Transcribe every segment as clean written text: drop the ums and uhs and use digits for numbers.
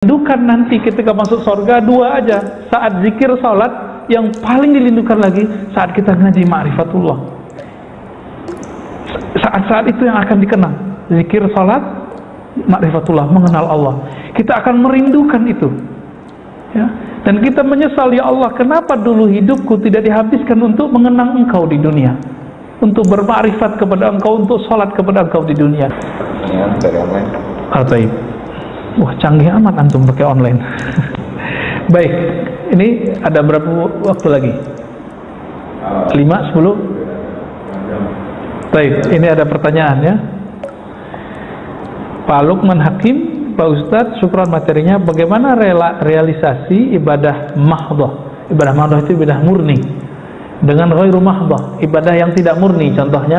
Rindukan nanti ketika masuk surga dua aja, saat zikir salat, yang paling dirindukan lagi saat kita ngaji ma'rifatullah. Saat-saat itu yang akan dikenang, zikir salat, ma'rifatullah, mengenal Allah. Kita akan merindukan itu, ya. Dan kita menyesal, ya Allah, kenapa dulu hidupku tidak dihabiskan untuk mengenang Engkau di dunia, untuk bermakrifat kepada Engkau, untuk salat kepada Engkau di dunia. Dari online. Taib. Wah, canggih amat antum pakai online. Baik, ini ada berapa waktu lagi? 5, 10? Baik, ini ada pertanyaan ya. Pak Lukman Hakim, Pak Ustadz, syukran materinya. Bagaimana realisasi ibadah mahdhah? Ibadah mahdhah itu ibadah murni dengan ghairu mahdhah, ibadah yang tidak murni. Contohnya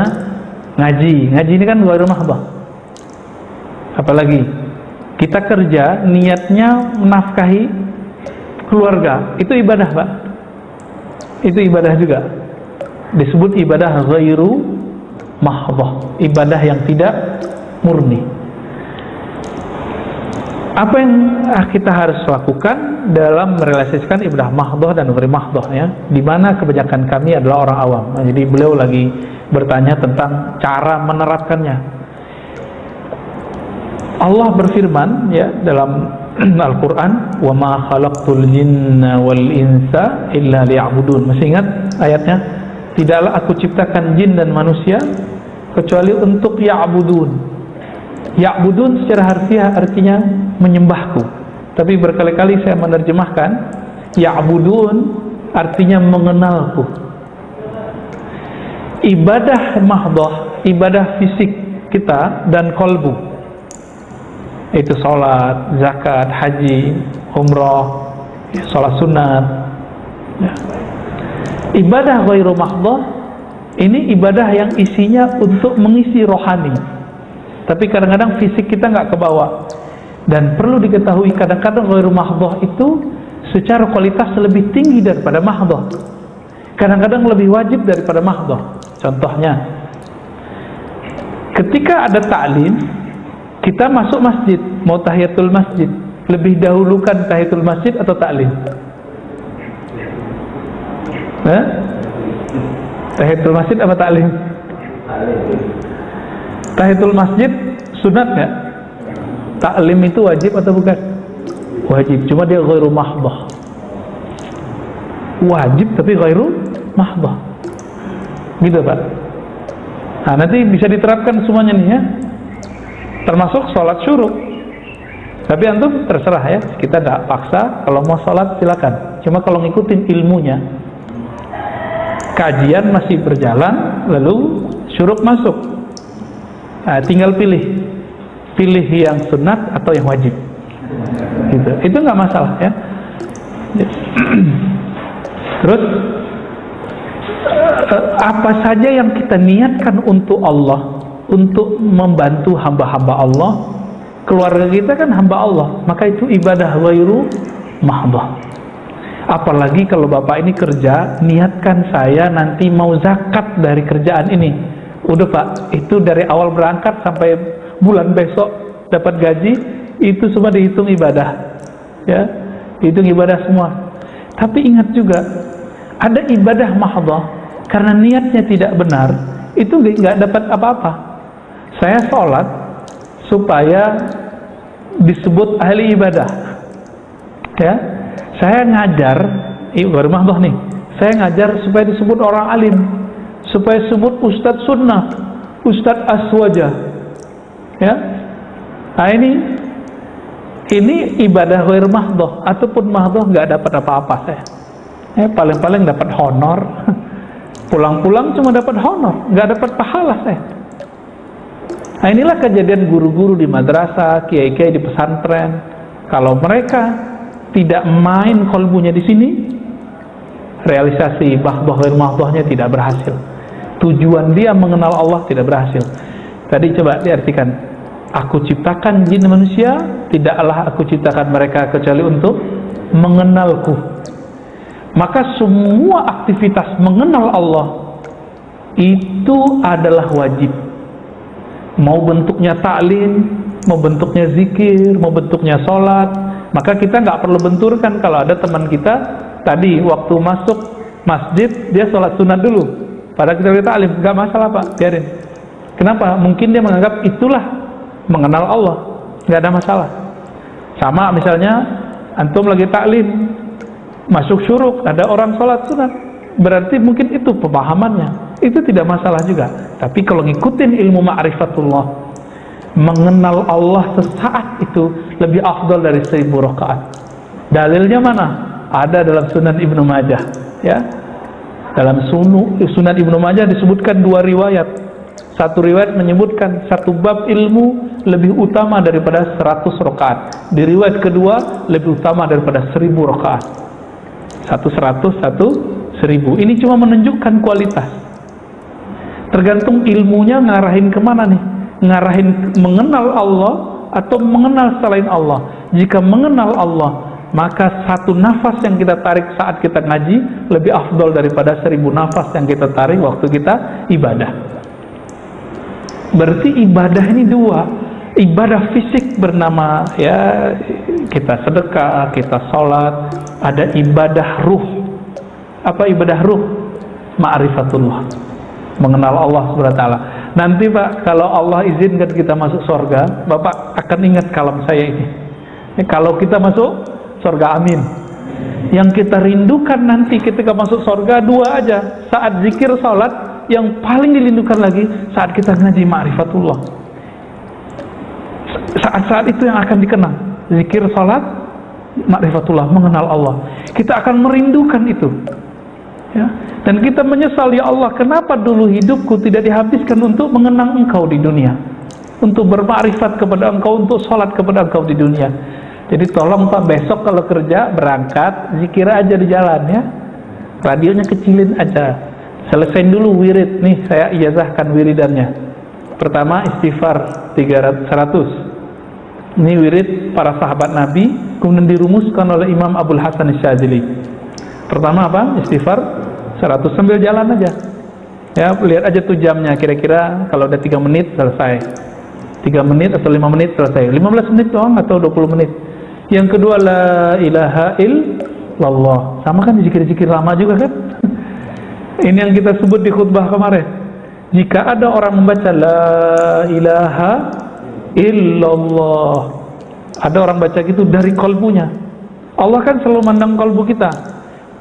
ngaji. Ngaji ini kan ghairu mahdhah. Apalagi kita kerja niatnya menafkahi keluarga, itu ibadah, Pak. Itu ibadah juga. Disebut ibadah ghairu mahdhah, ibadah yang tidak murni. Apa yang kita harus lakukan dalam merealisasikan ibadah mahdhah dan ghairu mahdhah, ya? Di mana kebanyakan kami adalah orang awam. Nah, jadi beliau lagi bertanya tentang cara menerapkannya. Allah berfirman ya dalam Al-Quran, wa ma khalaqtul jinna wal insa illa liya'budun. Masih ingat ayatnya? Tidaklah aku ciptakan jin dan manusia kecuali untuk ya'budun. Ya'budun secara harfiah artinya menyembahku, tapi berkali-kali saya menerjemahkan ya'budun artinya mengenalku. Ibadah mahdhah, ibadah fisik kita dan kolbu, itu sholat, zakat, haji, umrah, sholat sunat, ya. Ibadah ghairu mahdhah ini ibadah yang isinya untuk mengisi rohani, tapi kadang-kadang fisik kita nggak kebawa. Dan perlu diketahui, kadang-kadang ghairu mahdhah itu secara kualitas lebih tinggi daripada mahdhah, kadang-kadang lebih wajib daripada mahdhah. Contohnya, ketika ada ta'lim, kita masuk masjid, mau tahiyatul masjid, lebih dahulukan tahiyatul masjid atau ta'lim? Tahiyatul masjid apa ta'lim? Tahiyatul masjid sunat nggak? Ta'lim itu wajib atau bukan? Wajib, cuma dia ghairu mahdhah. Wajib tapi ghairu mahdhah, gitu Pak. Nah, nanti bisa diterapkan semuanya nih ya, termasuk sholat syuruk. Tapi antum terserah ya, kita tidak paksa. Kalau mau sholat silakan, cuma kalau ngikutin ilmunya, kajian masih berjalan lalu syuruk masuk, nah, tinggal pilih yang sunat atau yang wajib gitu. Itu nggak masalah ya. Terus apa saja yang kita niatkan untuk Allah, untuk membantu hamba-hamba Allah, keluarga kita kan hamba Allah, maka itu ibadah ghairu mahdhah. Apalagi kalau bapak ini kerja, niatkan saya nanti mau zakat dari kerjaan ini. Udah Pak, itu dari awal berangkat sampai bulan besok dapat gaji, itu semua dihitung ibadah, ya, dihitung ibadah semua. Tapi ingat juga, ada ibadah mahdhah karena niatnya tidak benar, itu nggak dapat apa-apa. Saya sholat supaya disebut ahli ibadah, ya. Saya ngajar, baru mahdhah nih. Saya ngajar supaya disebut orang alim, supaya disebut ustadz sunnah, ustadz aswaja, ya. Nah ini ibadah ghair mahdhah, ataupun mahdhah nggak dapat apa-apa saya. Ya, paling-paling dapat honor, pulang-pulang cuma dapat honor, nggak dapat pahala saya. Nah, inilah kejadian guru-guru di madrasah, kiai-kiai di pesantren. Kalau mereka tidak main kolbunya di sini, realisasi mahdhah-mahdhahnya tidak berhasil. Tujuan dia mengenal Allah tidak berhasil. Tadi coba diartikan, aku ciptakan jin manusia, tidaklah aku ciptakan mereka kecuali untuk mengenalku. Maka semua aktivitas mengenal Allah itu adalah wajib. Mau bentuknya ta'lim, mau bentuknya zikir, mau bentuknya sholat, Maka kita nggak perlu benturkan. Kalau ada teman kita tadi waktu masuk masjid dia sholat sunat dulu, padahal kita kata alim, nggak masalah Pak, biarin. Kenapa? Mungkin dia menganggap itulah mengenal Allah, nggak ada masalah. Sama misalnya antum lagi taklim masuk syuruk, ada orang sholat sunat, berarti mungkin itu pemahamannya, itu tidak masalah juga. Tapi kalau ngikutin ilmu ma'rifatullah, mengenal Allah sesaat itu lebih afdal dari 1000 rakaat. Dalilnya mana? Ada dalam Sunan Ibnu Majah, ya. Dalam Sunan Ibnu Majah disebutkan 2 riwayat. Satu riwayat menyebutkan satu bab ilmu lebih utama daripada 100 rakaat. Di riwayat kedua lebih utama daripada 1000 rakaat. Satu 100, satu 1000. Ini cuma menunjukkan kualitas. Tergantung ilmunya ngarahin kemana nih? Ngarahin mengenal Allah atau mengenal selain Allah. Jika mengenal Allah, maka satu nafas yang kita tarik saat kita ngaji lebih afdol daripada 1000 nafas yang kita tarik waktu kita ibadah. Berarti ibadah ini 2. Ibadah fisik bernama ya kita sedekah, kita sholat. Ada ibadah ruh. Apa ibadah ruh? Ma'rifatullah, mengenal Allah SWT. Nanti Pak, kalau Allah izinkan kita masuk surga, Bapak akan ingat kalam saya ini. Kalau kita masuk surga, amin. Yang kita rindukan nanti ketika masuk surga 2 aja. Saat zikir salat, yang paling dirindukan lagi saat kita ngaji ma'rifatullah. Saat-saat itu yang akan dikenang. Zikir salat, ma'rifatullah, mengenal Allah. Kita akan merindukan itu. Ya. Dan kita menyesal, ya Allah, kenapa dulu hidupku tidak dihabiskan untuk mengenang Engkau di dunia, untuk bermakrifat kepada Engkau, untuk sholat kepada Engkau di dunia. Jadi tolong Pak, besok kalau kerja berangkat zikir aja di jalan ya, radionya kecilin aja, selesain dulu wirid. Nih saya ijazahkan wiridannya. Pertama istighfar 100. Ini wirid para sahabat Nabi, kemudian dirumuskan oleh Imam Abdul Hasan Asyadzili. Pertama apa? Istighfar 100 sambil jalan aja. Ya, lihat aja tuh jamnya, kira-kira kalau udah 3 menit selesai. 3 menit atau 5 menit selesai. 15 menit doang atau 20 menit. Yang kedua, la ilaha illallah. Sama kan zikir-zikir lama juga kan? Ini yang kita sebut di khutbah kemarin. Jika ada orang membaca la ilaha illallah, ada orang baca gitu dari kolbunya, Allah kan selalu mandang kolbu kita.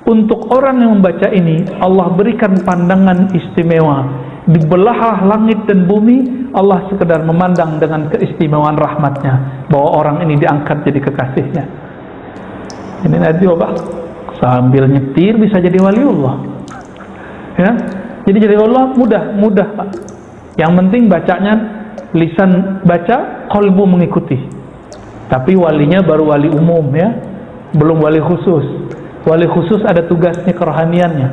Untuk orang yang membaca ini, Allah berikan pandangan istimewa. Di belahlah langit dan bumi, Allah sekedar memandang dengan keistimewaan rahmatnya, bahwa orang ini diangkat jadi kekasihnya. Ini nanti Bapak sambil nyetir bisa jadi waliullah. Ya, jadi Allah mudah Pak. Yang penting bacanya lisan baca, kolbu mengikuti. Tapi walinya baru wali umum ya, belum wali khusus. Wali khusus ada tugasnya kerohaniannya.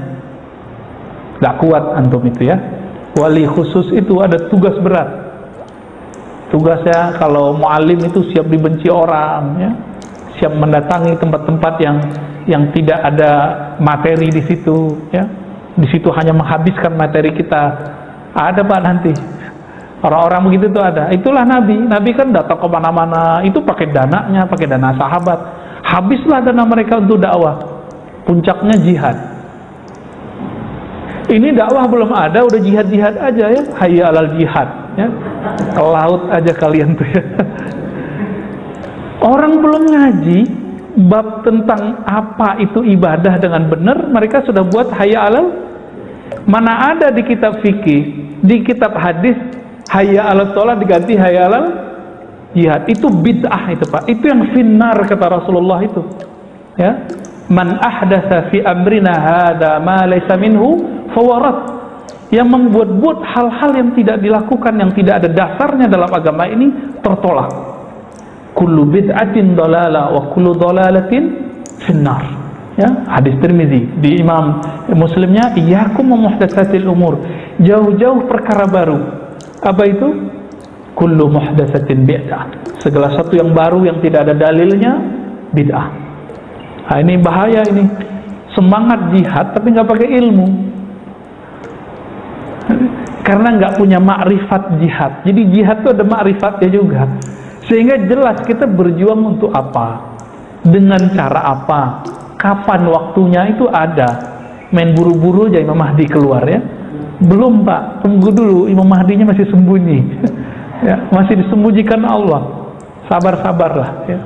Gak kuat antum itu ya. Wali khusus itu ada tugas berat. Tugasnya kalau mu'alim itu siap dibenci orang ya, siap mendatangi tempat-tempat yang tidak ada materi di situ ya. Di situ hanya menghabiskan materi kita. Ada Pak nanti. Orang-orang begitu tuh ada. Itulah Nabi. Nabi kan datang ke mana-mana. Itu pakai dananya, pakai dana sahabat. Habislah dana mereka untuk dakwah. Puncaknya jihad. Ini dakwah belum ada, udah jihad-jihad aja ya. Hayya alal jihad ya. Ke laut aja kalian tuh ya. Orang belum ngaji bab tentang apa itu ibadah dengan benar, mereka sudah buat hayya alal. Mana ada di kitab fikih, di kitab hadis hayya alal sholat diganti hayya alal jihad. Itu bid'ah itu Pak. Itu yang finnar kata Rasulullah itu. Ya. Man ahdatsa fi amrina hada ma laysa minhu fawarat. Yang membuat-buat hal-hal yang tidak dilakukan, yang tidak ada dasarnya dalam agama ini, tertolak. Kullu bid'atin dalalah wa kullu dalalatin finnar. Ya, hadis Tirmizi. Di Imam Muslimnya, iyyakum wa muhdatsatil umur. Jauh-jauh perkara baru. Apa itu? Kullu muhdatsatin bid'ah. Segala sesuatu yang baru yang tidak ada dalilnya bid'ah. Nah, ini bahaya ini. Semangat jihad tapi nggak pakai ilmu. Karena nggak punya makrifat jihad. Jadi jihad itu ada makrifatnya juga. Sehingga jelas kita berjuang untuk apa. Dengan cara apa? Kapan waktunya itu ada. Main buru-buru aja Imam Mahdi keluar ya. Belum Pak, tunggu dulu, Imam Mahdinya masih sembunyi. Ya, masih disembunyikan Allah. Sabar-sabarlah ya.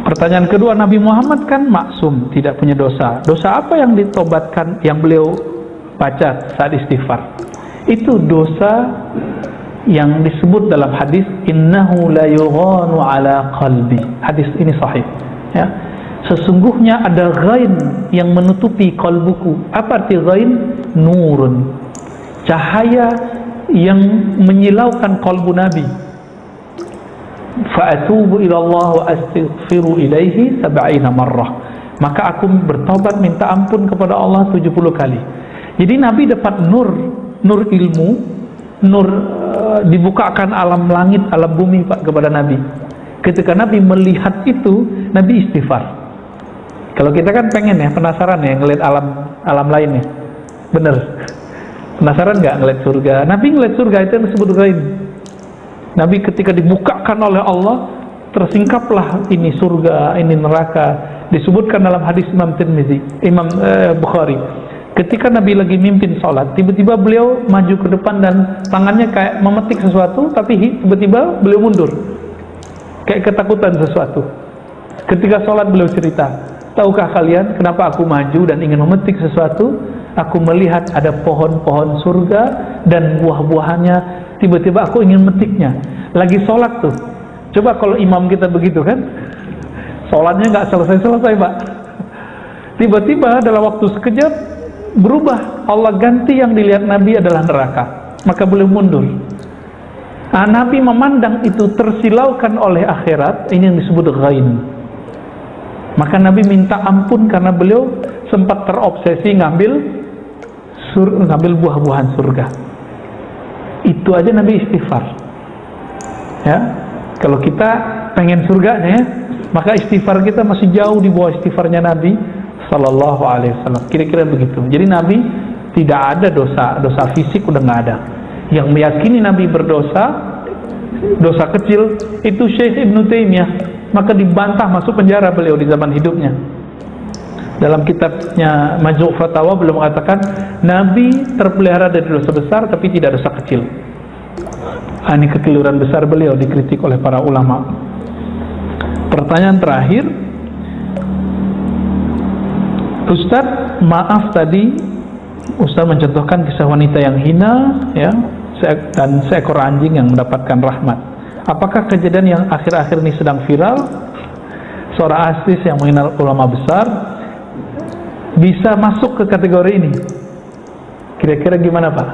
Pertanyaan kedua, Nabi Muhammad kan maksum, tidak punya dosa. Dosa apa yang ditobatkan, yang beliau baca saat istighfar? Itu dosa yang disebut dalam hadis, innahu la yughanu ala qalbi. Hadis ini sahih ya. Sesungguhnya ada ghain yang menutupi kalbuku. Apa arti ghain? Nurun, cahaya yang menyilaukan kalbu Nabi. Fa'atubu ilallah wa astaghfiru ilaihi 70 marrah. Maka aku bertobat minta ampun kepada Allah 70 kali. Jadi Nabi dapat nur ilmu, nur dibukakan alam langit, alam bumi Pak kepada Nabi. Ketika Nabi melihat itu, Nabi istighfar. Kalau kita kan pengen ya, penasaran ya ngeliat alam lainnya. Bener. Penasaran nggak ngeliat surga? Nabi ngeliat surga itu yang disebut ghaib. Nabi ketika dibukakan oleh Allah, tersingkaplah ini surga, ini neraka. Disebutkan dalam hadis Imam Tirmizi, Imam Bukhari. Ketika Nabi lagi mimpin sholat, tiba-tiba beliau maju ke depan dan tangannya kayak memetik sesuatu, tapi tiba-tiba beliau mundur, kayak ketakutan sesuatu. Ketika sholat beliau cerita, tahukah kalian kenapa aku maju dan ingin memetik sesuatu? Aku melihat ada pohon-pohon surga dan buah-buahannya. Tiba-tiba aku ingin metiknya. Lagi sholat tuh. Coba kalau imam kita begitu kan, sholatnya nggak selesai-selesai Pak. Tiba-tiba dalam waktu sekejap berubah. Allah ganti, yang dilihat Nabi adalah neraka. Maka beliau mundur. Nah, Nabi memandang itu tersilaukan oleh akhirat. Ini yang disebut ghain. Maka Nabi minta ampun karena beliau sempat terobsesi ngambil buah-buahan surga. Itu aja Nabi istighfar ya. Kalau kita pengen surganya ya, maka istighfar kita masih jauh di bawah istighfarnya Nabi Sallallahu Alaihi Wasallam. Kira-kira begitu. Jadi Nabi tidak ada dosa fisik, udah nggak ada. Yang meyakini Nabi berdosa, dosa kecil, itu Syekh Ibnu Taimiyah. Maka dibantah, masuk penjara beliau di zaman hidupnya. Dalam kitabnya Majmu' Fatawa beliau mengatakan Nabi terpelihara dari dosa besar tapi tidak dosa kecil. Ini kekeliruan besar beliau, dikritik oleh para ulama. Pertanyaan terakhir, Ustadz, maaf tadi Ustadz mencontohkan kisah wanita yang hina ya, dan seekor anjing yang mendapatkan rahmat. Apakah kejadian yang akhir-akhir ini sedang viral, seorang artis yang mengenal ulama besar bisa masuk ke kategori ini? Kira-kira gimana Pak?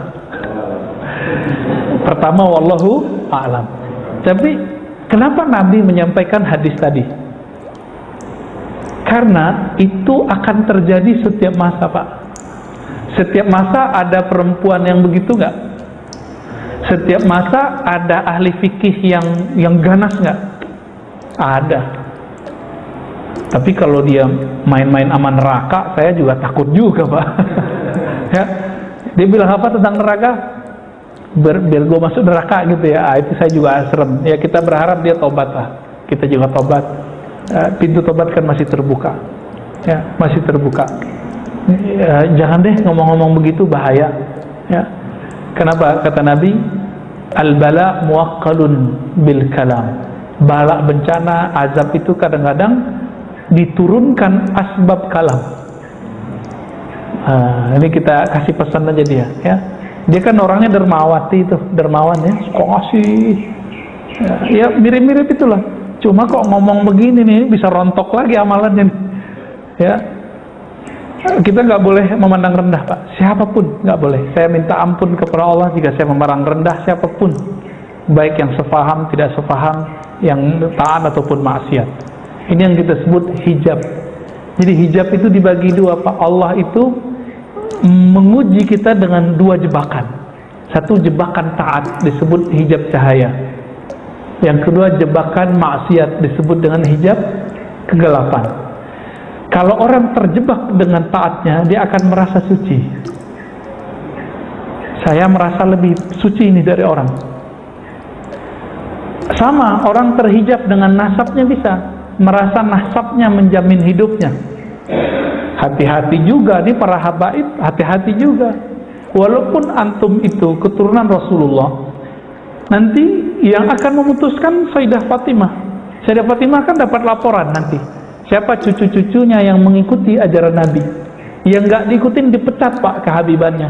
Pertama, wallahu a'lam. Tapi kenapa Nabi menyampaikan hadis tadi? Karena itu akan terjadi setiap masa Pak. Setiap masa ada perempuan yang begitu nggak? Setiap masa ada ahli fikih yang ganas nggak? Ada. Tapi kalau dia main-main aman neraka, saya juga takut juga Pak. Ya, dia bilang apa tentang neraka? Biar gue masuk neraka gitu ya. Itu saya juga serem. Ya, kita berharap dia tobat lah. Kita juga tobat. Pintu tobat kan masih terbuka. Ya, masih terbuka. Ya, jangan deh ngomong-ngomong begitu, bahaya. Ya. Kenapa? Kata Nabi, al-bala muwaqqalun bil kalam. Bala, bencana, azab itu kadang-kadang diturunkan asbab kalam. Ini kita kasih pesan aja dia ya. Dia kan orangnya dermawati itu, dermawan ya, suka ngasih ya, mirip-mirip itulah. Cuma kok ngomong begini nih, bisa rontok lagi amalannya ya. Kita nggak boleh memandang rendah Pak, siapapun nggak boleh. Saya minta ampun kepada Allah jika saya memandang rendah siapapun, baik yang sefaham, tidak sefaham, yang taat ataupun maksiat. Ini yang kita sebut hijab. Jadi hijab itu dibagi dua Pak. Allah itu menguji kita dengan dua jebakan. Satu, jebakan taat, disebut hijab cahaya. Yang kedua, jebakan maksiat, disebut dengan hijab kegelapan. Kalau orang terjebak dengan taatnya, dia akan merasa suci. Saya merasa lebih suci ini dari orang. Sama, orang terhijab dengan nasabnya bisa merasa nasabnya menjamin hidupnya. Hati-hati juga nih para habaib, hati-hati juga. Walaupun antum itu keturunan Rasulullah, nanti yang akan memutuskan Sayyidah Fatimah. Sayyidah Fatimah kan dapat laporan nanti siapa cucu-cucunya yang mengikuti ajaran Nabi. Yang nggak diikutin dipecat pak kehabibannya.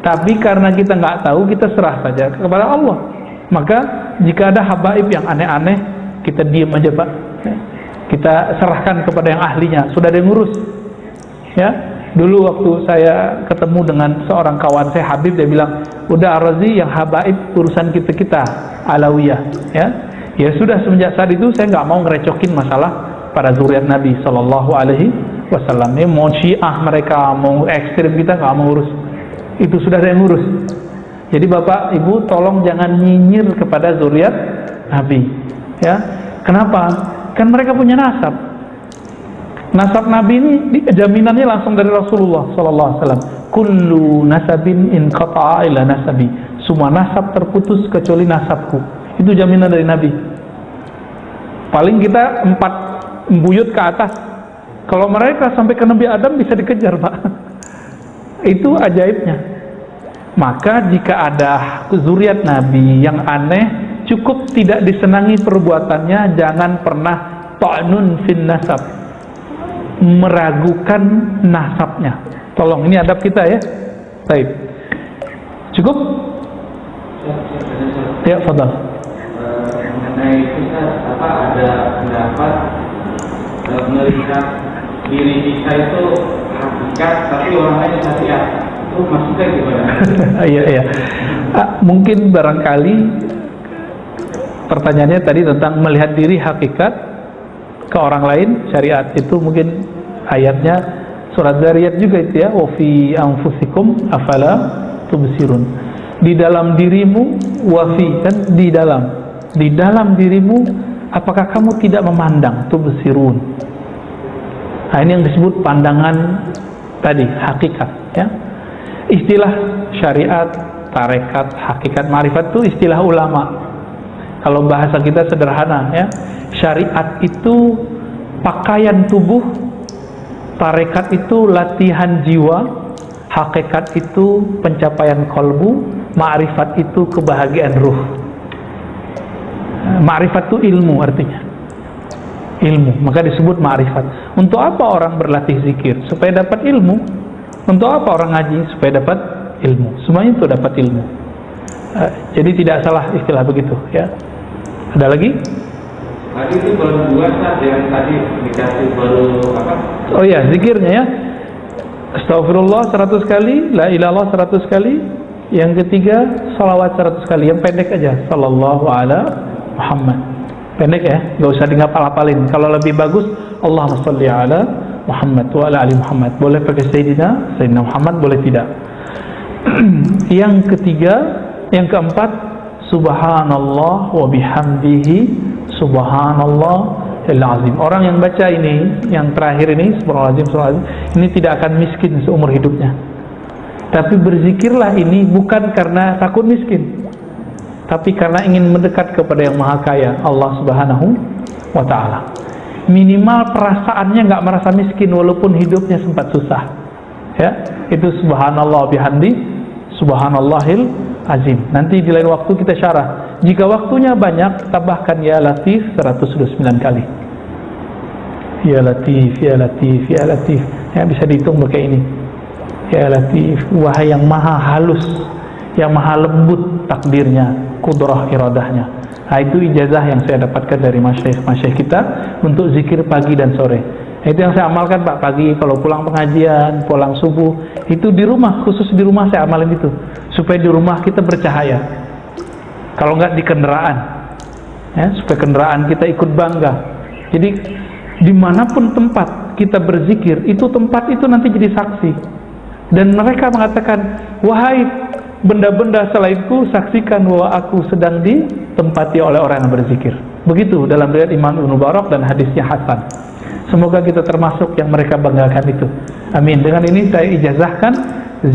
Tapi karena kita nggak tahu, kita serah saja kepada Allah. Maka jika ada habaib yang aneh-aneh, kita diam aja pak. Kita serahkan kepada yang ahlinya. Sudah ada yang ngurus. Ya, dulu waktu saya ketemu dengan seorang kawan saya Habib, dia bilang, udah Ar-Razi yang habaib urusan kita Alawiyah. Ya sudah, semenjak saat itu saya nggak mau ngerecokin masalah para zuriat Nabi Sallallahu Alaihi Wasallam. Ya, mau Syiah mereka, mau ekstrim, kita nggak mau urus. Itu sudah ada yang ngurus. Jadi bapak ibu tolong jangan nyinyir kepada zuriat Nabi. Ya, kenapa? Kan mereka punya nasab. Nasab Nabi ini jaminannya langsung dari Rasulullah Sallallahu Alaihi Wasallam. Kullu nasabin in qata'a ila nasabi. Semua nasab terputus kecuali nasabku. Itu jaminan dari Nabi. Paling kita 4 buyut ke atas. Kalau mereka sampai ke Nabi Adam bisa dikejar pak. Itu ajaibnya. Maka jika ada zuriat Nabi yang aneh, cukup tidak disenangi perbuatannya, jangan pernah ta'nun fin nasab, meragukan nasabnya. Tolong, ini adab kita ya. Baik. Cukup? Ya, fadal. Mengenai kita ada pendapat melihat diri kita itu hakikat, tapi orang lain syariat. Itu maksudnya gimana? Iya. Mungkin barangkali pertanyaannya tadi tentang melihat diri hakikat ke orang lain syariat, itu mungkin ayatnya surat Zariyat juga itu ya, wa fi anfusikum afala tubsirun. Di dalam dirimu, wa fi, kan di dalam dirimu, apakah kamu tidak memandang, tubsirun. Nah, ini yang disebut pandangan tadi, hakikat ya. Istilah syariat, tarekat, hakikat, ma'rifat itu istilah ulama. Kalau bahasa kita sederhana ya, syariat itu pakaian tubuh, tarekat itu latihan jiwa, hakikat itu pencapaian kolbu, ma'rifat itu kebahagiaan ruh. Ma'rifat itu ilmu artinya. Ilmu, maka disebut ma'rifat. Untuk apa orang berlatih zikir? Supaya dapat ilmu. Untuk apa orang ngaji? Supaya dapat ilmu. Semuanya itu dapat ilmu. Jadi tidak salah istilah begitu ya. Ada lagi? Tadi itu baru 2 saat yang tadi dikasih baru apa? Oh ya, zikirnya ya. Astagfirullah 100 kali, la ilallah 100 kali. Yang ketiga, salawat 100 kali. Yang pendek aja, sallallahu ala Muhammad. Pendek ya, nggak usah ngapal-apalin. Kalau lebih bagus, Allahumma sholli ala Muhammad wa ala ali Muhammad. Boleh pakai Sayyidina Muhammad, boleh tidak. Yang ketiga, yang keempat, subhanallah wa bihamdihi subhanallah al-azim. Orang yang baca ini, yang terakhir ini, subhanallah, ini tidak akan miskin seumur hidupnya. Tapi berzikirlah ini bukan karena takut miskin, tapi karena ingin mendekat kepada yang maha kaya, Allah subhanahu wa ta'ala. Minimal perasaannya nggak merasa miskin walaupun hidupnya sempat susah ya. Itu subhanallah bihamdi subhanallahil azim. Nanti di lain waktu kita syarah. Jika waktunya banyak, tambahkan ya latif 129 kali. Ya latif, ya latif, ya latif. Ya, bisa dihitung pakai ini. Ya latif, wahai yang maha halus, yang maha lembut takdirnya, kudrah iradahnya. Nah, itu ijazah yang saya dapatkan dari masyayikh kita untuk zikir pagi dan sore. Nah, itu yang saya amalkan pak, pagi kalau pulang pengajian, pulang subuh, itu di rumah, khusus di rumah saya amalin itu, supaya di rumah kita bercahaya. Kalau nggak di kendaraan ya, supaya kendaraan kita ikut bangga. Jadi dimanapun tempat kita berzikir, itu tempat itu nanti jadi saksi. Dan mereka mengatakan, wahai benda-benda selainku, saksikan bahwa aku sedang ditempati oleh orang yang berzikir. Begitu dalam riwayat Imam Ibnu Mubarak dan hadisnya hasan. Semoga kita termasuk yang mereka banggakan itu. Amin. Dengan ini saya ijazahkan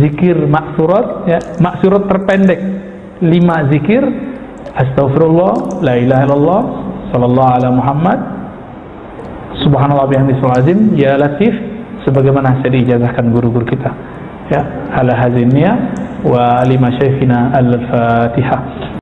zikir maksurat ya, maksurat terpendek 5 zikir Astaghfirullah, la ilaha illallah, sallallahu ala Muhammad, subhanallah bihamdihi azim, ya latif, sebagaimana saya diijazahkan guru-guru kita. Ya, ala hazinnya wa lima syekhina al-Fatihah.